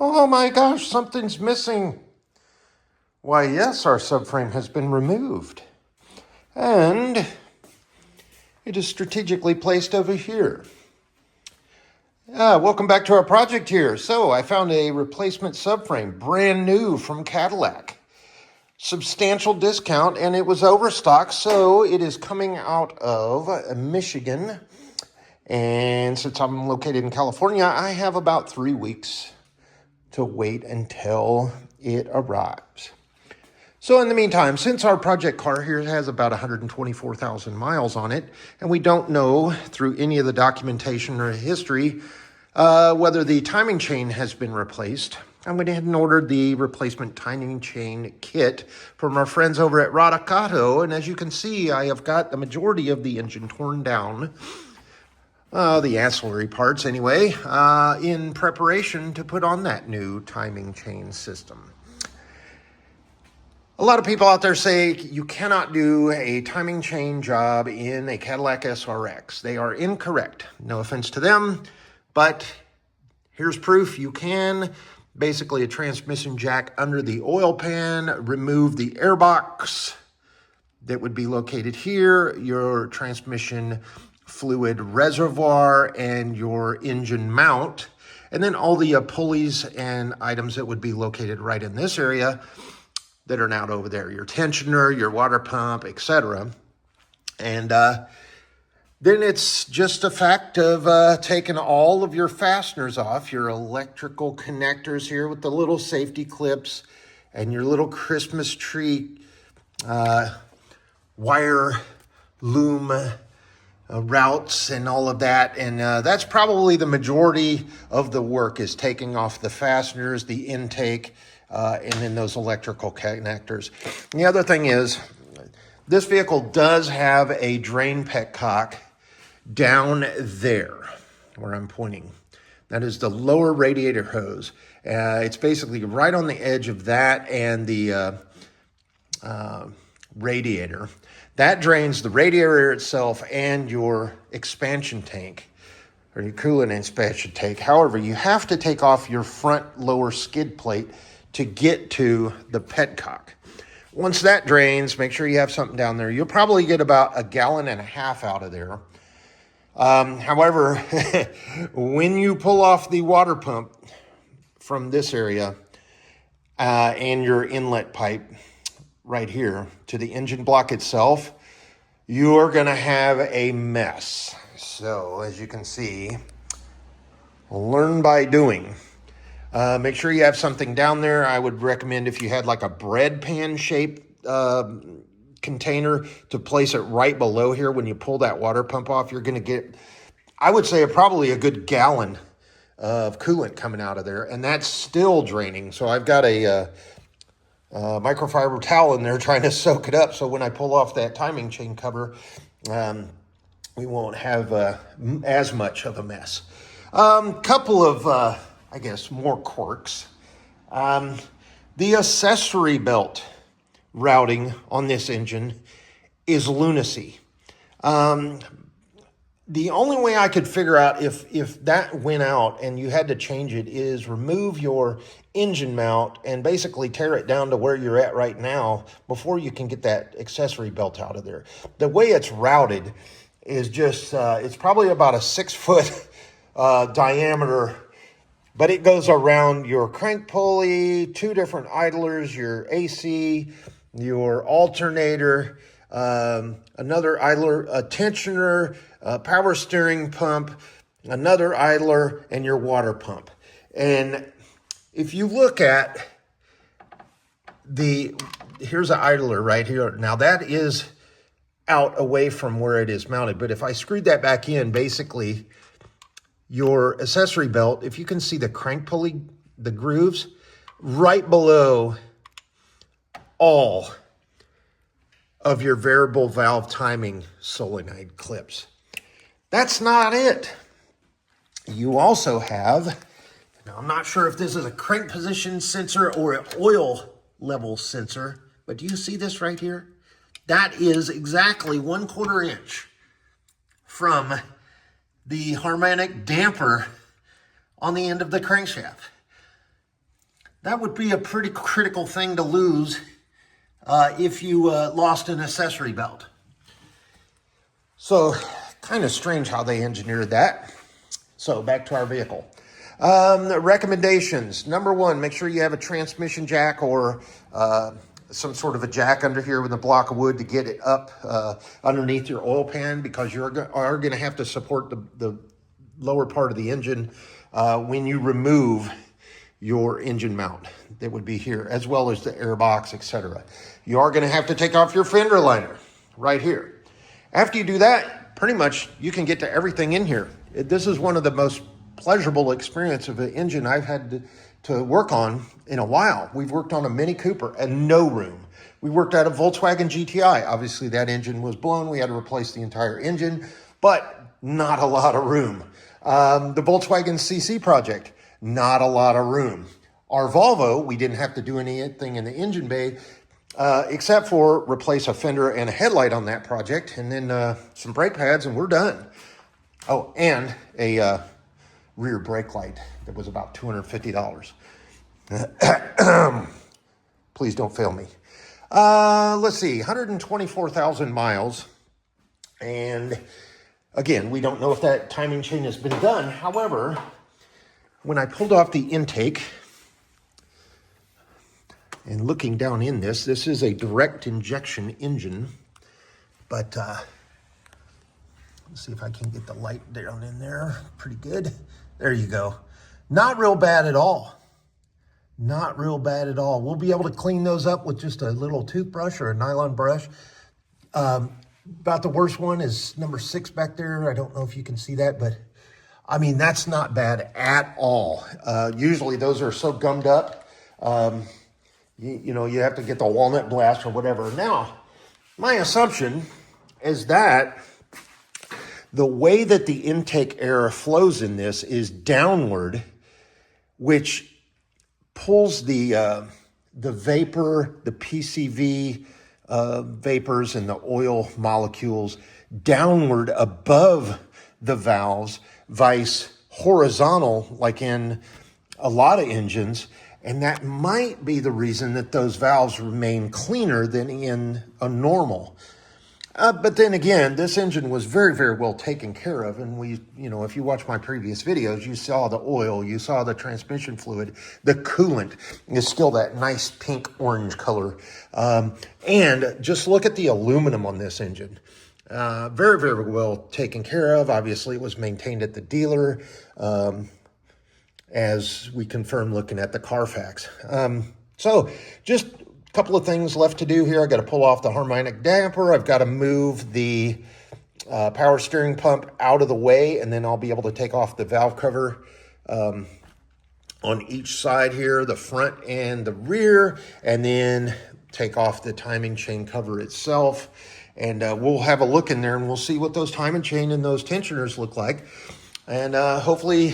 Oh my gosh, something's missing. Why, yes, our subframe has been removed. And it is strategically placed over here. Welcome back to our project here. So I found a replacement subframe, brand new from Cadillac. Substantial discount, and it was overstocked, so it is coming out of Michigan. And since I'm located in California, I have about 3 weeks to wait until it arrives. So in the meantime, since our project car here has about 124,000 miles on it, and we don't know through any of the documentation or history whether the timing chain has been replaced, I went ahead and ordered the replacement timing chain kit from our friends over at Rock Auto, and as you can see, I have got the majority of the engine torn down, the ancillary parts anyway, in preparation to put on that new timing chain system. A lot of people out there say you cannot do a timing chain job in a Cadillac SRX. They are incorrect. No offense to them, but here's proof you can. Basically a transmission jack under the oil pan, remove the airbox that would be located here, your transmission fluid reservoir, and your engine mount, and then all the pulleys and items that would be located right in this area that are now over there, your tensioner, your water pump, etc. And then it's just a fact of taking all of your fasteners off, your electrical connectors here with the little safety clips and your little Christmas tree wire loom routes and all of that. And that's probably the majority of the work, is taking off the fasteners, the intake, and then those electrical connectors. And the other thing is, this vehicle does have a drain petcock down there where I'm pointing. That is the lower radiator hose. It's basically right on the edge of that and the radiator. That drains the radiator itself and your expansion tank, or your coolant expansion tank. However, you have to take off your front lower skid plate to get to the petcock. Once that drains, make sure you have something down there. You'll probably get about 1.5 gallons out of there. However, when you pull off the water pump from this area and your inlet pipe right here to the engine block itself, you're going to have a mess. So as you can see, learn by doing. Make sure you have something down there. I would recommend, if you had like a bread pan shaped container, to place it right below here. When you pull that water pump off, you're going to get, I would say, probably a good 1 gallon of coolant coming out of there, and that's still draining. So I've got a microfiber towel in there trying to soak it up, so when I pull off that timing chain cover, we won't have as much of a mess. Couple of I guess more quirks. The accessory belt routing on this engine is lunacy. The only way I could figure out if that went out and you had to change it is remove your engine mount and basically tear it down to where you're at right now before you can get that accessory belt out of there. The way it's routed is just, it's probably about a 6-foot diameter, but it goes around your crank pulley, 2 different idlers, your AC, your alternator, another idler, a tensioner, a power steering pump, another idler, and your water pump. And if you look at here's an idler right here. Now that is out away from where it is mounted, but if I screwed that back in, basically your accessory belt, if you can see the crank pulley, the grooves, right below all of your variable valve timing solenoid clips. That's not it. You also have, now I'm not sure if this is a crank position sensor or an oil level sensor, but do you see this right here? That is exactly 1/4 inch from the harmonic damper on the end of the crankshaft. That would be a pretty critical thing to lose if you lost an accessory belt. So kind of strange how they engineered that. So back to our vehicle. Recommendations. Number one, make sure you have a transmission jack or some sort of a jack under here with a block of wood to get it up underneath your oil pan, because you are going to have to support the lower part of the engine when you remove your engine mount that would be here, as well as the air box, etc. You are going to have to take off your fender liner right here. After you do that, pretty much you can get to everything in here. This is one of the most pleasurable experience of an engine I've had to work on in a while. We've worked on a Mini Cooper and no room. We worked at a Volkswagen GTI. Obviously that engine was blown. We had to replace the entire engine, but not a lot of room. The Volkswagen CC project, not a lot of room. Our Volvo, we didn't have to do anything in the engine bay except for replace a fender and a headlight on that project, and then some brake pads, and we're done. Oh, and a rear brake light that was about $250. Please don't fail me. Let's see, 124,000 miles. And again, we don't know if that timing chain has been done. However, when I pulled off the intake and looking down in this is a direct injection engine, but let's see if I can get the light down in there. Pretty good. There you go. Not real bad at all. Not real bad at all. We'll be able to clean those up with just a little toothbrush or a nylon brush. About the worst one is number 6 back there. I don't know if you can see that, but I mean, that's not bad at all. Usually those are so gummed up. You know, you have to get the walnut blast or whatever. Now, my assumption is that the way that the intake air flows in this is downward, which pulls the vapor, the PCV vapors and the oil molecules downward above the valves, vice horizontal, like in a lot of engines. And that might be the reason that those valves remain cleaner than in a normal. But then again, this engine was very, very well taken care of. And if you watch my previous videos, you saw the oil, you saw the transmission fluid, the coolant is still that nice pink orange color. And just look at the aluminum on this engine. Very, very well taken care of. Obviously, it was maintained at the dealer, as we confirmed looking at the Carfax. So just a couple of things left to do here. I got to pull off the harmonic damper. I've got to move the power steering pump out of the way, and then I'll be able to take off the valve cover on each side here, the front and the rear, and then take off the timing chain cover itself. And we'll have a look in there and we'll see what those timing chain and those tensioners look like. And hopefully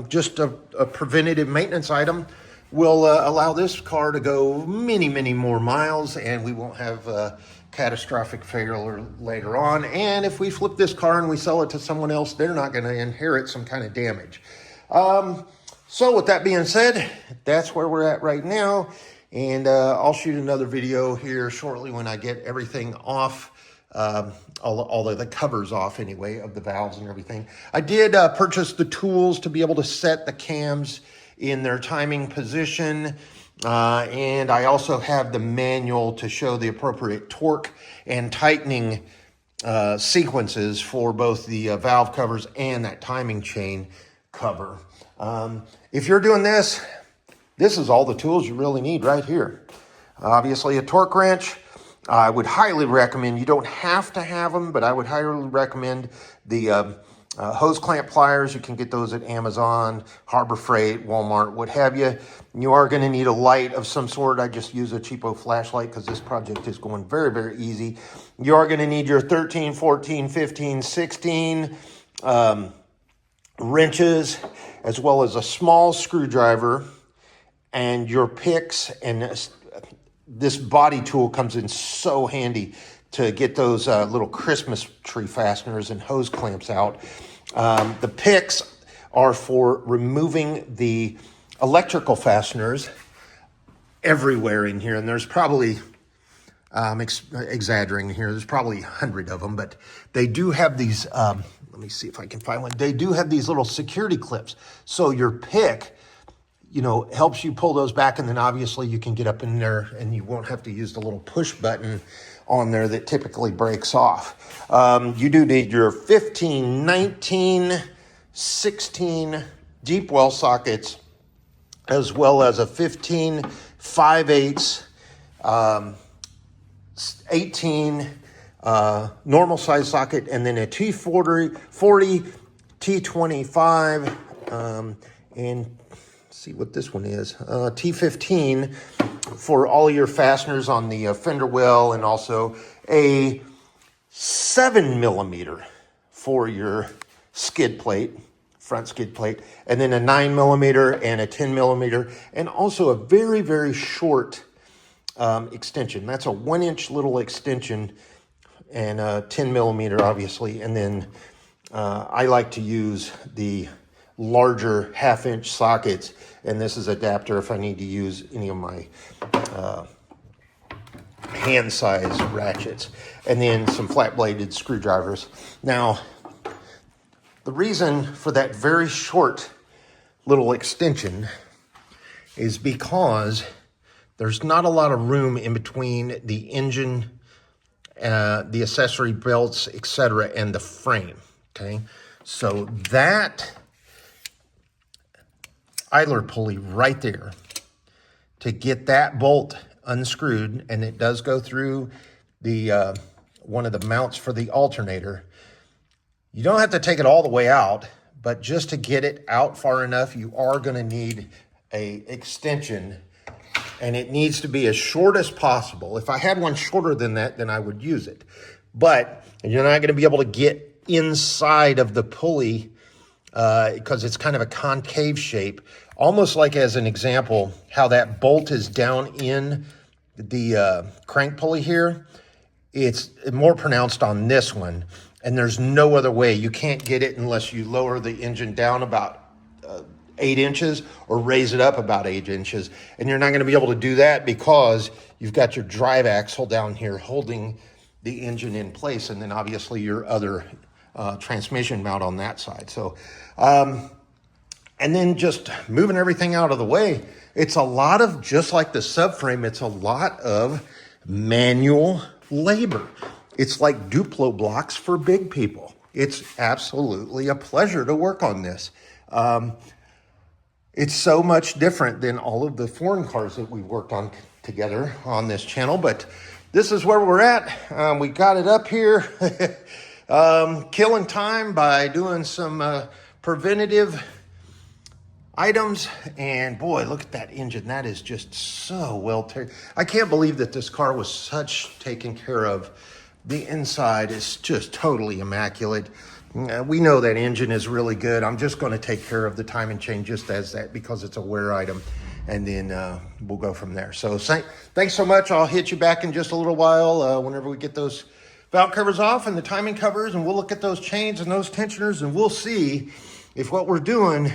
just a preventative maintenance item will allow this car to go many, many more miles, and we won't have catastrophic failure later on. And if we flip this car and we sell it to someone else, they're not going to inherit some kind of damage. So with that being said, that's where we're at right now. And I'll shoot another video here shortly when I get everything off. All of the covers off anyway of the valves and everything. I did purchase the tools to be able to set the cams in their timing position. And I also have the manual to show the appropriate torque and tightening sequences for both the valve covers and that timing chain cover. If you're doing this is all the tools you really need right here. Obviously a torque wrench. I would highly recommend, you don't have to have them, but I would highly recommend the hose clamp pliers. You can get those at Amazon, Harbor Freight, Walmart, what have you. You are going to need a light of some sort. I just use a cheapo flashlight because this project is going very, very easy. You are going to need your 13, 14, 15, 16 wrenches, as well as a small screwdriver and your picks. And this body tool comes in so handy to get those little Christmas tree fasteners and hose clamps out. The picks are for removing the electrical fasteners everywhere in here, and there's probably, exaggerating here, there's probably 100 of them, but they do have these, let me see if I can find one. They do have these little security clips. So your pick, helps you pull those back, and then obviously you can get up in there and you won't have to use the little push button on there that typically breaks off. You do need your 15, 19, 16 deep well sockets, as well as a 15, 5/8, 18 normal size socket, and then a T40, T25, and see what this one is, T15 for all your fasteners on the fender well, and also a 7mm for your skid plate, front skid plate, and then a 9mm and a 10mm, and also a very, very short extension. That's a 1-inch little extension, and a 10mm obviously, and then I like to use the larger 1/2-inch sockets, and this is adapter if I need to use any of my hand size ratchets, and then some flat bladed screwdrivers. Now, the reason for that very short little extension is because there's not a lot of room in between the engine, the accessory belts, etc., and the frame, okay? So that idler pulley right there, to get that bolt unscrewed, and it does go through the one of the mounts for the alternator. You don't have to take it all the way out, but just to get it out far enough, you are going to need a extension, and it needs to be as short as possible. If I had one shorter than that, then I would use it. But you're not going to be able to get inside of the pulley because it's kind of a concave shape, almost like, as an example, how that bolt is down in the crank pulley here. It's more pronounced on this one, and there's no other way. You can't get it unless you lower the engine down about 8 inches or raise it up about 8 inches. And you're not going to be able to do that because you've got your drive axle down here holding the engine in place, and then obviously your other transmission mount on that side. So, and then just moving everything out of the way, it's a lot of, just like the subframe, it's a lot of manual labor. It's like Duplo blocks for big people. It's absolutely a pleasure to work on this. It's so much different than all of the foreign cars that we worked on together on this channel, but this is where we're at. We got it up here, killing time by doing some preventative items, and boy, look at that engine. That is just so well taken. I can't believe that this car was such taken care of. The inside is just totally immaculate. We know that engine is really good. I'm just going to take care of the timing chain just as that, because it's a wear item, and then we'll go from there. So thanks so much. I'll hit you back in just a little while whenever we get those valve covers off and the timing covers, and we'll look at those chains and those tensioners, and we'll see if what we're doing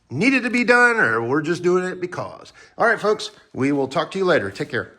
needed to be done or we're just doing it because. All right, folks, we will talk to you later. Take care.